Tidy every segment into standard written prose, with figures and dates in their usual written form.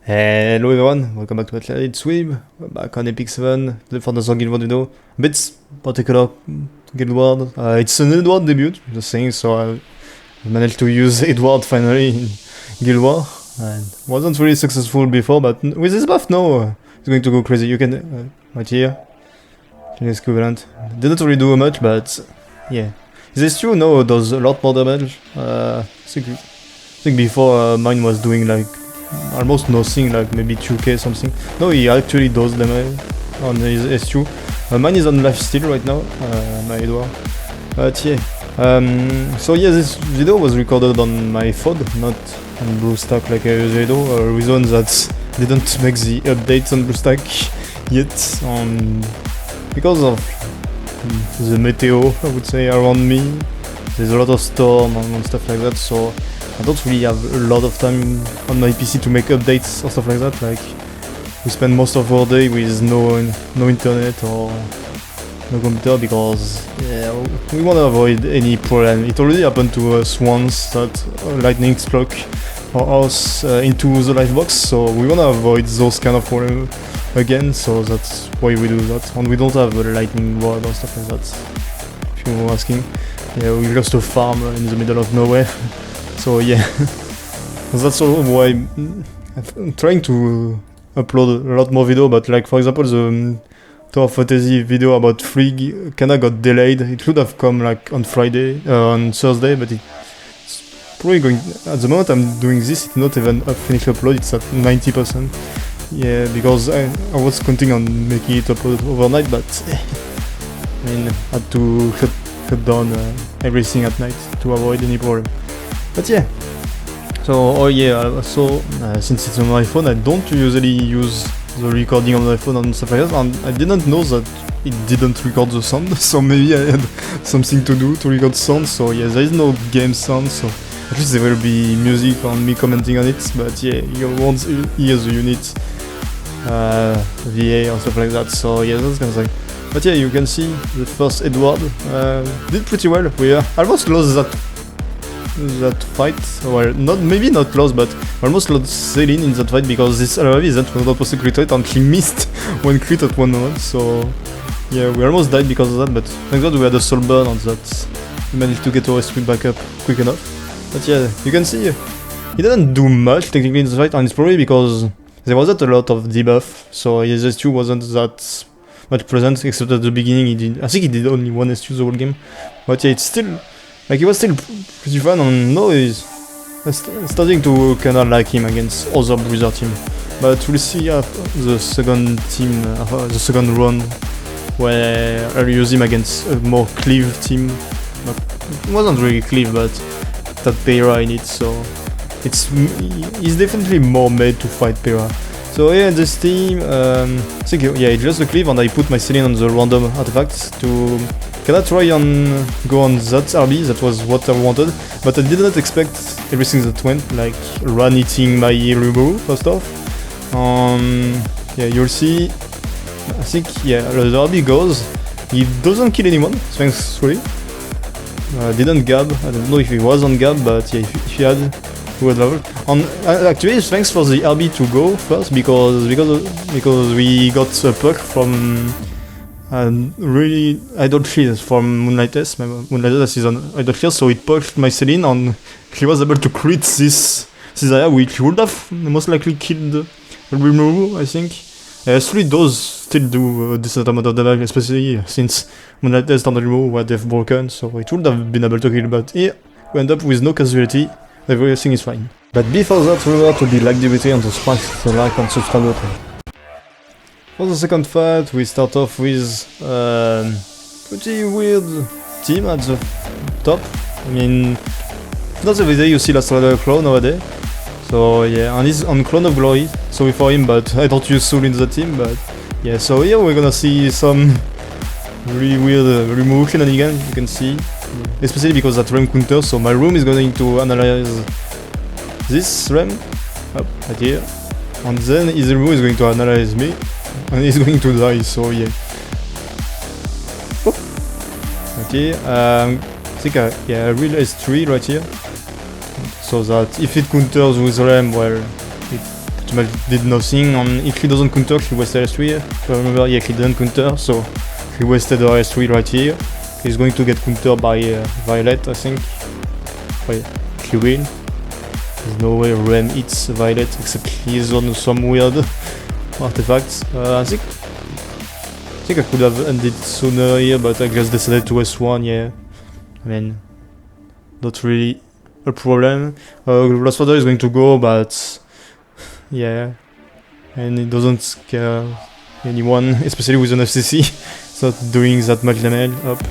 Hello everyone, welcome back to Athlete Swim. We're back on Epic 7 for the Guild Wars video. A bit particular Guild Wars. It's an Edward debut, just saying, so I managed to use Edward finally in Guild War. And wasn't really successful before, but with this buff now, it's going to go crazy. You can, right here, Chinese equivalent. Didn't really do much, but yeah. This two now does a lot more damage. I think before mine was doing like almost nothing, like maybe 2k something. No, he actually does damage on his S2. Mine is on life steal right now, my Edward. But yeah. So yeah, this video was recorded on my phone, not on BlueStack like I usually do. A reason that didn't make the updates on BlueStack yet, because of the meteo, I would say, around me. There's a lot of storm and stuff like that, so I don't really have a lot of time on my PC to make updates or stuff like that. Like, we spend most of our day with no internet or no computer because yeah, we want to avoid any problem. It already happened to us once that lightning struck our house into the life box, so we want to avoid those kind of problems again, so that's why we do that. And we don't have a lightning rod or stuff like that, if you're asking. Yeah, we lost a farm in the middle of nowhere. So yeah, that's all why I'm trying to upload a lot more video, but like for example the Tower Fantasy video about Frigg kinda got delayed. It should have come like on Friday, on Thursday, but it's probably going, at the moment I'm doing this, it's not even a finished upload, it's at 90%. Yeah, because I was counting on making it upload overnight, but I mean, I had to shut down everything at night to avoid any problem. But yeah, so oh yeah, so since it's on my phone, I don't usually use the recording on my phone and stuff like that, and I didn't know that it didn't record the sound, so maybe I had something to do to record sound. So yeah, there is no game sound, so at least there will be music and me commenting on it, but yeah, you won't hear the unit VA or stuff like that, so yeah, that's kind of thing. But yeah, you can see the first Edward did pretty well. We almost lost that fight, well, maybe not lost, but almost lost Celine in that fight because this RV isn't not supposed to crit rate and she missed one crit at one moment, so yeah, we almost died because of that, but thank god we had a soul burn on that. We managed to get our SP back up quick enough. But yeah, you can see he didn't do much technically in the fight, and it's probably because there wasn't a lot of debuff, so his S2 wasn't that much present, except at the beginning he did, I think he did only one S2 the whole game. But yeah, it's still, like, he was still pretty fun, and now he's starting to kinda like him against other Blizzard team. But we'll see the second team, the second round, where I'll use him against a more cleave team. It wasn't really cleave, but that Pera in it, so he's definitely more made to fight Pera. So yeah, this team, I think yeah, it's just a cleave, and I put my Celine on the random artifacts to kinda try and go on that RB. That was what I wanted, but I didn't expect everything that went, like Ran eating my Rubu first off. Yeah, you'll see, I think, yeah, the RB goes, he doesn't kill anyone, thankfully. Didn't gab, I don't know if he was on gab, but yeah, if he had, he would level. And actually, thanks for the RB to go first, because we got a perk from really Idol Shield from Moonlightless. Moonlightless is on Idol Shield, so it perked my Celine, and she was able to crit this area, which would have most likely killed Remove, I think. S3 does still do a decent amount of damage, especially since Moonlightless and Remove were death broken, so it would have been able to kill, but here we end up with no casualty. Everything is fine. But before that, remember to be like the video and to smash the like and subscribe button. For the second fight, we start off with pretty weird team at the top. I mean, not every day you see Last Rider Claw nowadays. So yeah, and he's on Clone of Glory, sorry for him, but I don't use Soul in the team, but yeah, so here we're gonna see some really weird remove shenanigans, you can see. Especially because that Rem counter, so my room is going to analyze this Rem, up right here, and then his room is going to analyze me, and he's going to die, so yeah. Oh. Right here, I think I realized 3 right here, so that if it counters with Rem, well, it pretty much did nothing. If he doesn't counter, he wasted S3. If I remember, yeah, he didn't counter, so he wasted the S3 right here. He's going to get countered by Violet, I think. Wait, he will. There's no way Rem hits Violet, except he's on some weird artifacts. I think I could have ended sooner here, but I just decided to S1, yeah. I mean, not really a problem. Lost Order is going to go, but yeah, and it doesn't scare anyone, especially with an FCC. It's not doing that much damage. Up,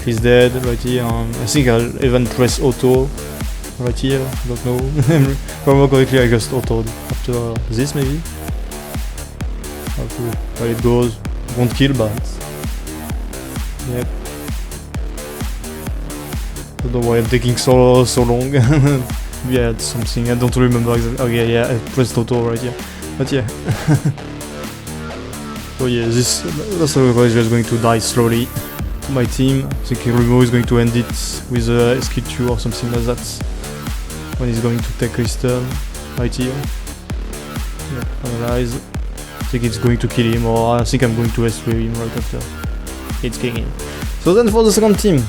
he's dead right here. I think I'll even press auto right here. Don't know. If I remember correctly, I just autoed after this maybe. How it goes. Won't kill, but yep. Don't know why I'm taking so long. Yeah, it's something I don't remember exactly. Okay, yeah, I pressed auto right here. But yeah. So yeah, this Lost Order is just going to die slowly. My team, I think Remo is going to end it with a skill 2 or something like that. When he's going to take his turn right here. Yeah, analyze. I think it's going to kill him, or I think I'm going to S3 him right after. It's killing him. So then for the second team.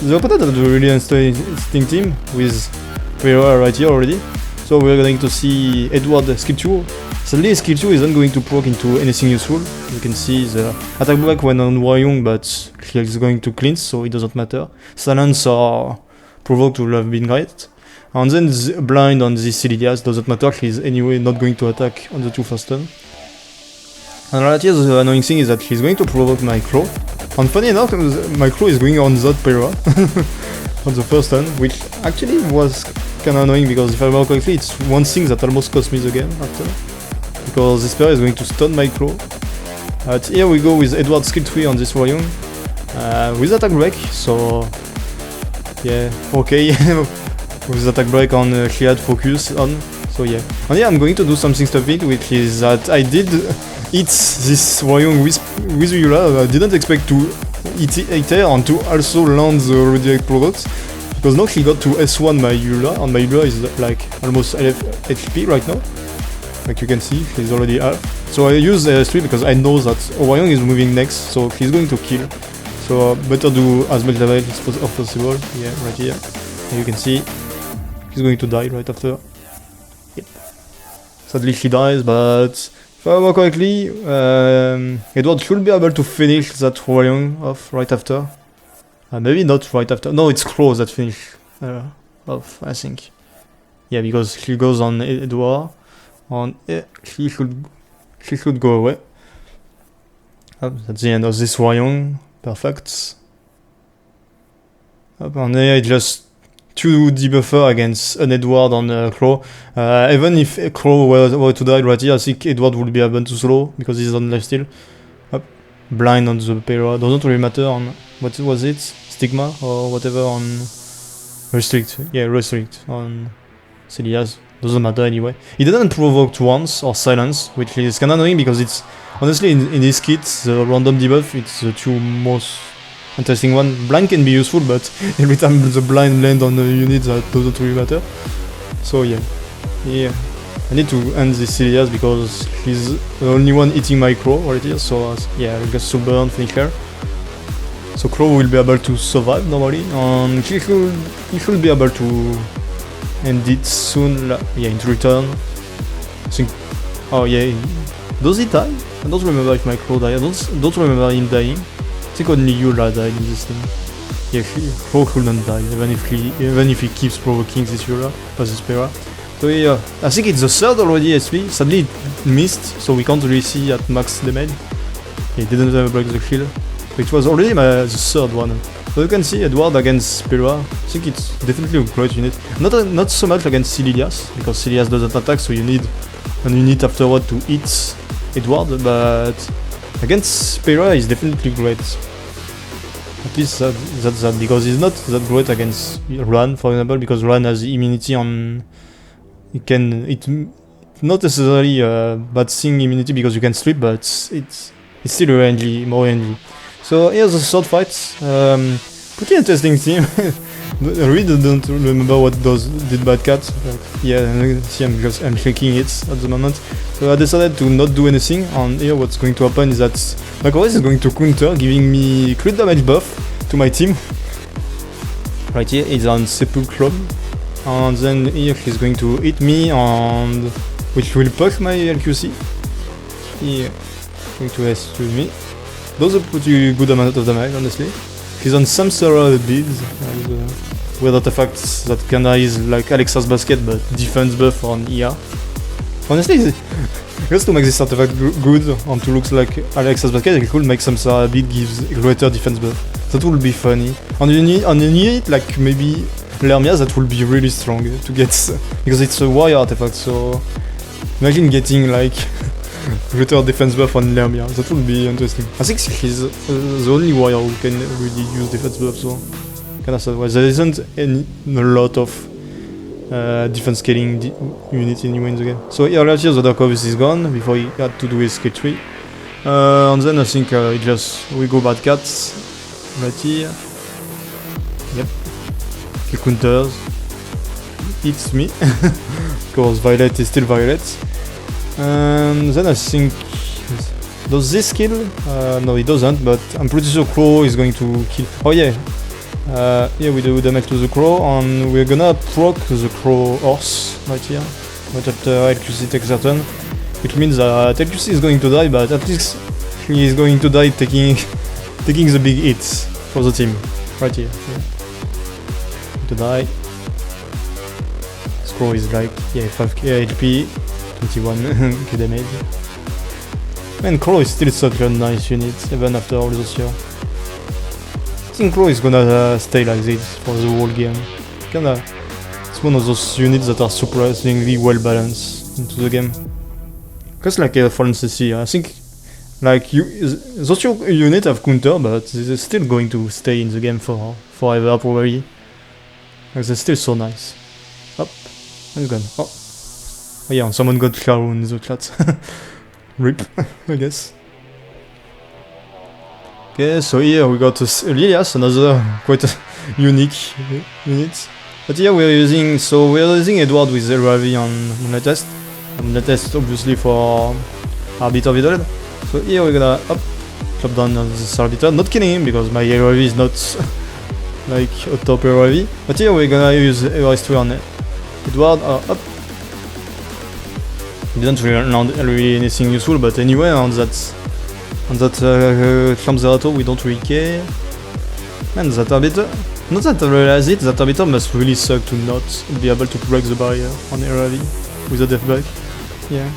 The opponent had a really interesting team with Riza right here already. So we're going to see Edward skill 2. Sadly skill 2 isn't going to proc into anything useful. You can see the attack back when on Waryoung, but he's going to cleanse, so it doesn't matter. Silence or provoke will have been great. And then the blind on this Celidias doesn't matter, he's anyway not going to attack on the 2 first turn. And right here the annoying thing is that he's going to provoke my Claw. And funny enough, my Claw is going on that Pera on the first turn, which actually was kinda annoying because if I remember correctly, it's one thing that almost cost me the game after. Because this Pera is going to stun my Claw. But here we go with Edward skill 3 on this Waryoung. With attack break, so yeah, okay. With attack break on Cleared focus on, so yeah. And yeah, I'm going to do something stupid, which is that I did hit this Waryoung with Eula. I didn't expect to hit her and to also land the redirect products, because now he got to S1 my Eula, and my Eula is like almost LF HP right now. Like you can see, he's already half. So I use S3 because I know that Waryoung is moving next, so he's going to kill. So better do as much damage as possible. Yeah, right here. And you can see he's going to die right after. Yep. Sadly he dies, but if I remember correctly, Edward should be able to finish that Waryoung off right after. Maybe not right after. No, it's Crow that finish off, I think. Yeah, because he goes on Edward, and he should go away. That's the end of this Waryoung. Perfect. And here just 2 debuffer against an Edward on Crow. Even if Crow were to die right here, I think Edward will be able to solo because he's on lifesteal. Blind on the Pera, doesn't really matter on what was it? Stigma or whatever on Restrict. Yeah, Restrict on Celidias. Doesn't matter anyway. He didn't provoke once or silence, which is kinda annoying because it's honestly in this kit, the random debuff, it's the 2 most interesting one. Blind can be useful, but every time the blind land on a unit that doesn't really matter. So yeah. I need to end this Celidias because he's the only one hitting my Crow right here, so yeah, I'll just super and finish her. So Crow will be able to survive normally, and he should be able to end it soon, yeah, in return. I think, oh yeah, does he die? I don't remember if my Crow died, I don't remember him dying. I think only Eula died in this thing. Yeah, Crow shouldn't die, even if he keeps provoking this Eula, or this Pera. So yeah, I think it's the 3rd already SP, sadly it missed, so we can't really see at max damage. He didn't break the shield, but it was already the 3rd one. So you can see Edward against Pera, I think it's definitely a great unit. Not so much against Celidias, because Celidias doesn't attack, so you need a unit afterward to hit Edward, but against Pera is definitely great. At least that's that, because he's not that great against Ran, for example, because Ran has immunity on... It's not necessarily a bad thing immunity because you can sleep, but it's still more rangy. So here's the sword fight. Pretty interesting team. I really don't remember what did Bad Cat. Yeah, see, I'm clicking it at the moment. So I decided to not do anything, and here what's going to happen is that my Chorus is going to counter, giving me crit damage buff to my team. Right here, it's on Sepulchrum, and then here he's going to hit me, and which will puck my LQC. Here, going to S2 me. Those are pretty good amount of damage, honestly. He's on some steroid builds, with artifacts that kinda is like Alexa's basket, but defense buff on ER. Honestly, just to make this artifact good and to look like Alexa's basket, it could make some Sarah build gives greater defense buff. That would be funny. And you need like maybe Lermia that will be really strong to get, because it's a wire artifact, so imagine getting like greater defense buff on Lermia. That would be interesting. I think he's the only warrior who can really use defense buff, so kinda sad. Well, there isn't a lot of defense scaling units anyway in the game. So here, last year the Dark Obvious is gone before he had to do his skill tree. And then I think we go Bad Cats right here. Yep. He counters. Hits me. Because Violet is still Violet. And then I think, does this kill? No, it doesn't, but I'm pretty sure Crow is going to kill. Oh yeah, here we do damage to the Crow, and we're gonna proc the Crow horse right here, right after LQC takes a turn, which means that LQC is going to die, but at least he is going to die taking the big hits for the team, right here. Yeah. To die. This Crow is like, yeah, 5k HP. 21k damage. Man, Crow is still such a nice unit, even after all those years. I think Crow is gonna stay like this for the whole game. It's one of those units that are surprisingly well balanced into the game. Just like Fallen CC, I think like those units have counter, but they're still going to stay in the game for forever probably. Like they're still so nice. Up, and gone. Oh yeah, someone got Claro in the chat. RIP, I guess. Okay, so here we got Lilias, another quite unique unit. But here we're using Edward with LRV on Moonlight Test. Moonlight Test obviously for Arbiter Vidal. So here we're gonna chop down this Arbiter, not killing him because my LRV is not like a top LRV. But here we're gonna use RS2 on Edward, up. Didn't really land anything useful, but anyway, on that Zerato we don't really care. Man, that Arbiter, not that I realize it, that Arbiter must really suck to not be able to break the barrier on RV with a death back. Yeah.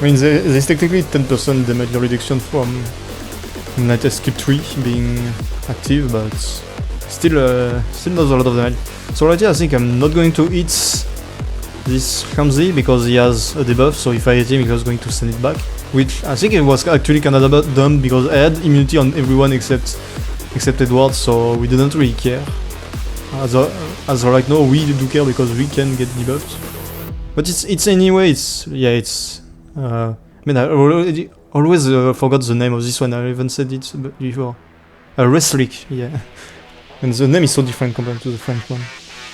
I mean, there's technically 10% damage reduction from Latest Skip 3 being active, but still not a lot of damage. So right here I think I'm not going to hit this Hamzi because he has a debuff, so if I hit him, he was going to send it back. Which I think it was actually kind of dumb because I had immunity on everyone except Edward, so we didn't really care. As of right now, we do care because we can get debuffed. But it's anyway, I mean, I always forgot the name of this one, I even said it before. Wrestlick, yeah. And the name is so different compared to the French one.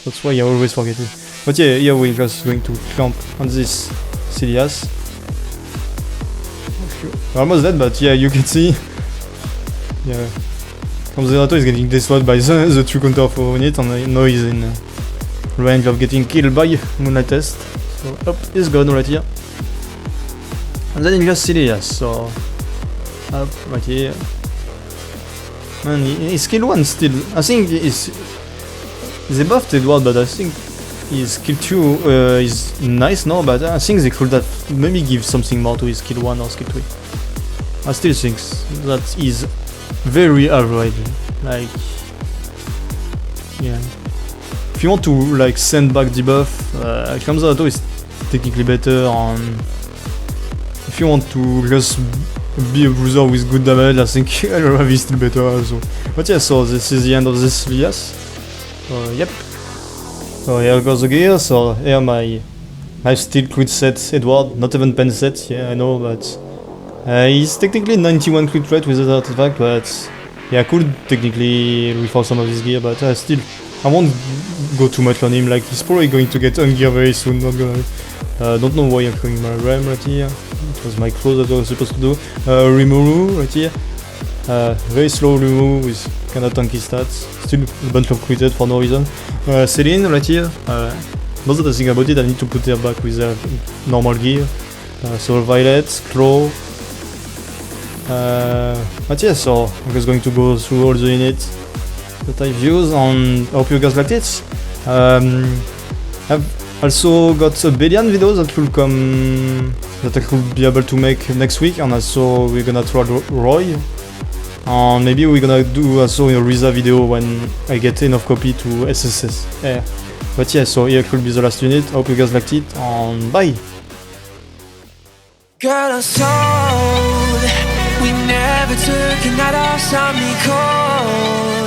That's why I always forget it. But yeah, here we're just going to clamp on this Cilias. We're almost dead, but yeah, you can see. Yeah. Zerato is getting destroyed by the 2 counter for unit, and now he's in range of getting killed by Moonlight Test. So up, he's gone right here. And then he just Cilias, so up right here. Man, his skill 1 still, I think they buffed Edward, but I think his skill 2 is nice now, but I think they could have maybe give something more to his skill 1 or skill 3. I still think that is very average, like, yeah. If you want to like send back debuff, Zerato is technically better, and if you want to just be a bruiser with good damage, I think LRV is still better also. But yeah, so this is the end of this Lias. Yep. So here goes the gear, so here my still crit set Edward, not even pen set, yeah I know, but he's technically 91 crit rate with that artifact, but yeah, I could technically reform some of his gear, but still, I won't go too much on him. Like, he's probably going to get ungear very soon. Not gonna. Don't know why I'm calling my Ram right here. It was my close that I was supposed to do. Rimuru right here. Very slow Rimuru with kinda tanky stats. Still a bunch of crited for no reason. Celine right here. Not that I think about it, I need to put her back with normal gear. So Violet, Claw. But yeah, so I'm just going to go through all the units that I've used on. I hope you guys liked it. I've also got a Belian video that will come, that I could be able to make next week, and also we're gonna try Roy. And maybe we're gonna do also a Riza video when I get enough copy to SSS. Yeah. But yeah, so here could be the last unit. I hope you guys liked it, and bye! Girl, I'm told we never took a night off, saw me cold.